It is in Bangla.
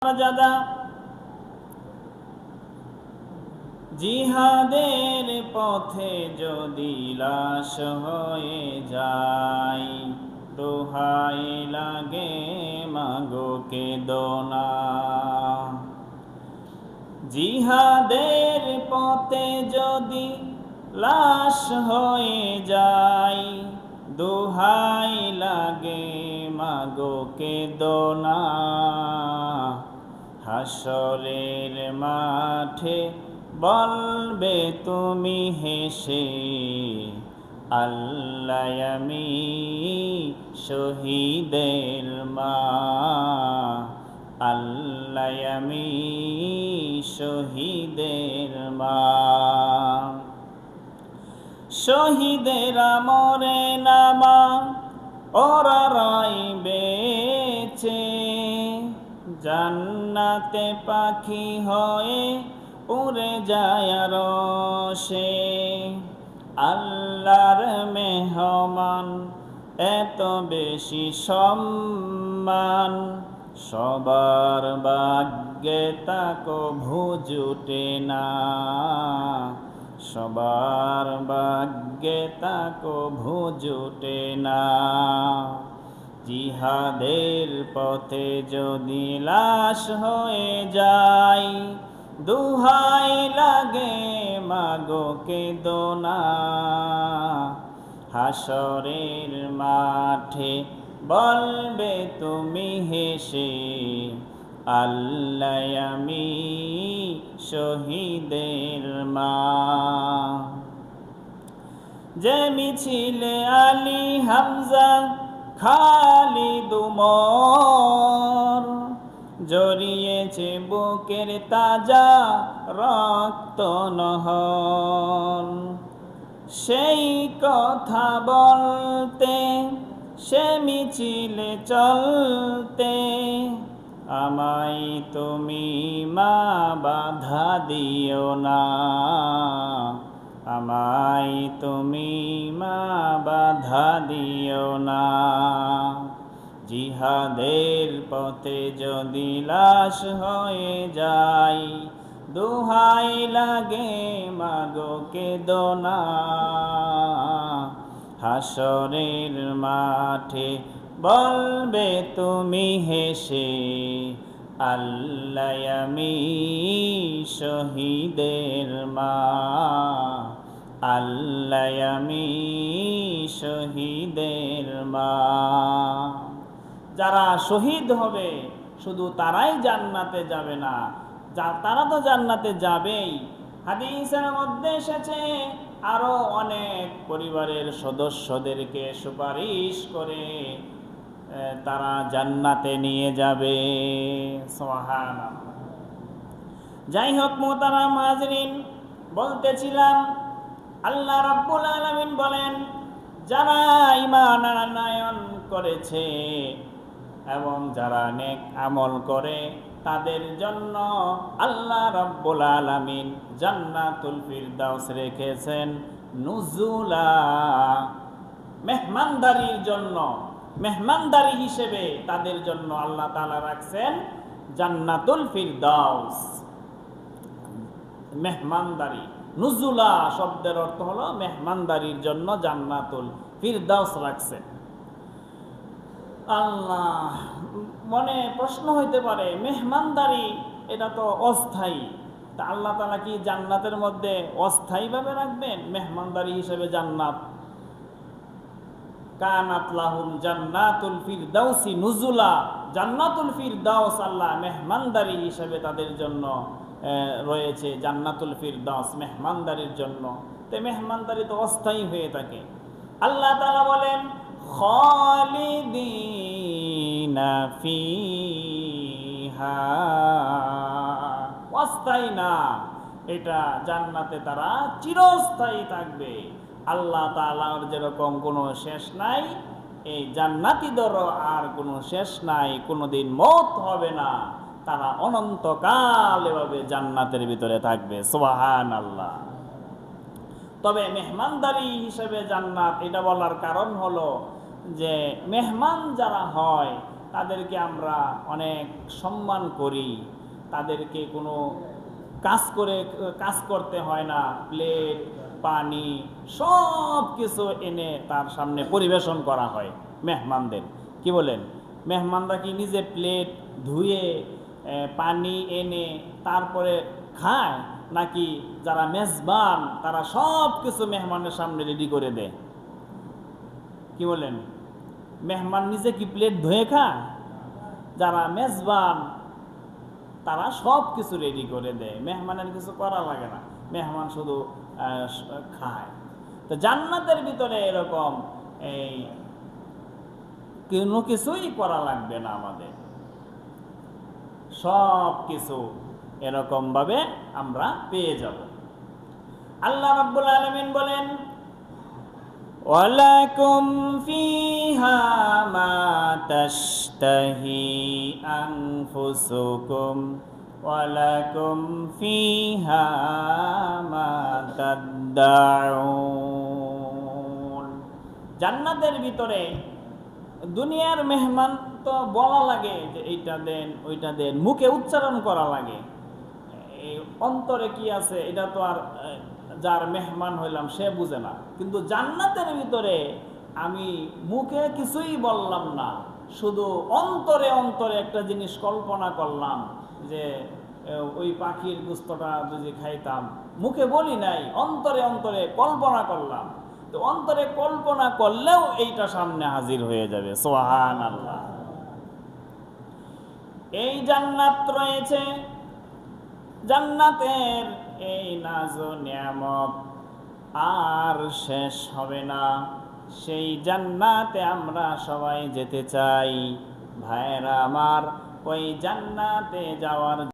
মর্যাদা। জিহাদের পথে যদি লাশ হয়ে যায়, দোহাই লাগে মাগো কেঁদো না। জিহাদের পথে যদি লাশ হয়ে যায়, দোহাই লাগে মাগো কেঁদো না। হাসরের মাঠে বলবে তুমি হেসে, আল্লাহ আমি শহীদের মা, আল্লাহ আমি শহীদের মা। শহীদেরা মরে না মা, ওরা রয় বেঁচে, জান্নাতে পাখি হয়ে উড়ে যায় আরশে। আল্লাহর মেহমান এত বেশি সম্মান, সবার ভাগ্যে তা কভু জুটে না, সবার ভাগ্যে তা কভু জুটে না। জিহাদের পথে যদি লাশ হয়ে যায়, দোহাই লাগে মাগো কেঁদো না। হাসরের মাঠে বলবে তুমি হেসে, আল্লাহ আমি শহীদের মা। যে মিছিলে আলী হামজা খালিদ উমর, জড়িয়েছে বুকের তাজা রক্ত নহর। সেই কথা বলতে, সে মিছিলে চলতে, আমায় তুমি মা বাধা দিও না, আমায় তুমি মা বাধা দিও না। জিহাদের পথে যদি লাশ হয়ে যায়, দোহাই লাগে মাগো কেঁদো না। হাসরের মাঠে বলবে তুমি হেসে, আল্লাহ আমি শহীদের মা, আল্লাহ আমি শহীদের মা। যারা শহীদ হবে শুধু তারাই জান্নাতে যাবে না, তারা তো জান্নাতে যাবেই। হাদিসের মধ্যে এসেছে আরো অনেক পরিবারের সদস্যদেরকে সুপারিশ করে তারা জান্নাতে নিয়ে যাবে। সুবহানাল্লাহ। যাই হোক মুহতারাম হাজরিন, বলতেছিলাম আল্লাহ রাব্বুল আলামিন বলেন, যারা ঈমান আনয়ন করেছে এবং যারা নেক আমল করে তাদের জন্য আল্লাহ রাব্বুল আলামিন জান্নাতুল ফিরদাউস রেখেছেন নুজুলা, মেহমানদারির জন্য। মেহমানদারি হিসেবে তাদের জন্য আল্লাহ তাআলা রাখছেন জান্নাতুল ফিরদাউস। মেহমানদারি, নুজুলা শব্দের অর্থ হলো মেহমানদারির জন্য জান্নাতুল ফিরদাউস রাখছেন আল্লাহ। মনে প্রশ্ন হইতে পারে, মেহমানদারি এটা তো অস্থায়ী, তা আল্লাহ তাআলা কি জান্নাতের মধ্যে অস্থায়ীভাবে রাখবেন মেহমানদারি হিসেবে জান্নাত? কানাত লাহুম জান্নাতুল ফিরদাউসি নুজুলা, জান্নাতুল ফিরদাউস আল্লাহ মেহমানদারি হিসেবে তাদের জন্য রয়েছে, জান্নাতুল ফিরদাউস মেহমানদারির জন্য। তো মেহমানদারি তো অস্থায়ী হয়ে থাকে। আল্লাহ তাআলা বলেন খালিদিনা ফিহা, অস্থায়ী না, এটা জান্নাতে তারা চিরস্থায়ী থাকবে। আল্লাহ তাআলার যেরকম কোনো শেষ নাই, এই জান্নাতীদেরও আর কোনো শেষ নাই, কোনোদিন মওত হবে না, তারা অনন্তকাল এভাবে জান্নাতের ভিতরে থাকবে। সুবহানাল্লাহ। তবে মেহমানদারি হিসেবে জান্নাত এটা বলার কারণ হলো যে মেহমান যারা হয় তাদেরকে আমরা অনেক সম্মান করি, তাদেরকে কোনো কাজ করতে হয় না, প্লেট পানি সব কিছু এনে তার সামনে পরিবেশন করা হয় মেহমানদের। কি বলেন, মেহমানরা কি নিজে প্লেট ধুয়ে পানি এনে তারপরে খায়, নাকি যারা মেজবান তারা সব কিছু মেহমানের সামনে রেডি করে দেয়? কি বলেন, মেহমান নিজে কি প্লেট ধুয়ে খায়? যারা মেজবান তারা সব কিছু রেডি করে দেয়, মেহমানের কিছু করা লাগে না, মেহমান শুধু খায়। তো জান্নাতের ভিতরে এরকম এই কোনো কিছুই করা লাগবে না, আমাদের সব কিছু এরকম ভাবে আমরা পেয়ে যাব। আল্লাহ রাব্বুল আলামিন বলেন, ওয়ালাকুম ফিহা মা তাশতাহি আনফুসুকুম ওয়ালাকুম ফিহা মা তাদদাউন। জান্নাতের ভিতরে দুনিয়ার মেহমান তো বলা লাগে যে এইটা দেন ওইটা দেন, মুখে উচ্চারণ করা লাগে, এই অন্তরে কি আছে এটা তো আর যার মেহমান হইলাম সে বুঝে না। কিন্তু জান্নাতের ভিতরে আমি মুখে কিছুই বললাম না, শুধু অন্তরে অন্তরে একটা জিনিস কল্পনা করলাম যে ওই পাখির গোশতটা যদি খাইতাম, মুখে বলি নাই, অন্তরে অন্তরে কল্পনা করলাম। তো অন্তরে কল্পনা করলেও এইটা সামনে হাজির হয়ে যাবে। সুবহানাল্লাহ। এই জান্নাত রয়েছে, জান্নাতের এই নাজ ও নিয়ামত আর শেষ হবে না। সেই জান্নাতে আমরা সবাই যেতে চাই। ভাইরা আমার, ওই জান্নাতে যাওয়ার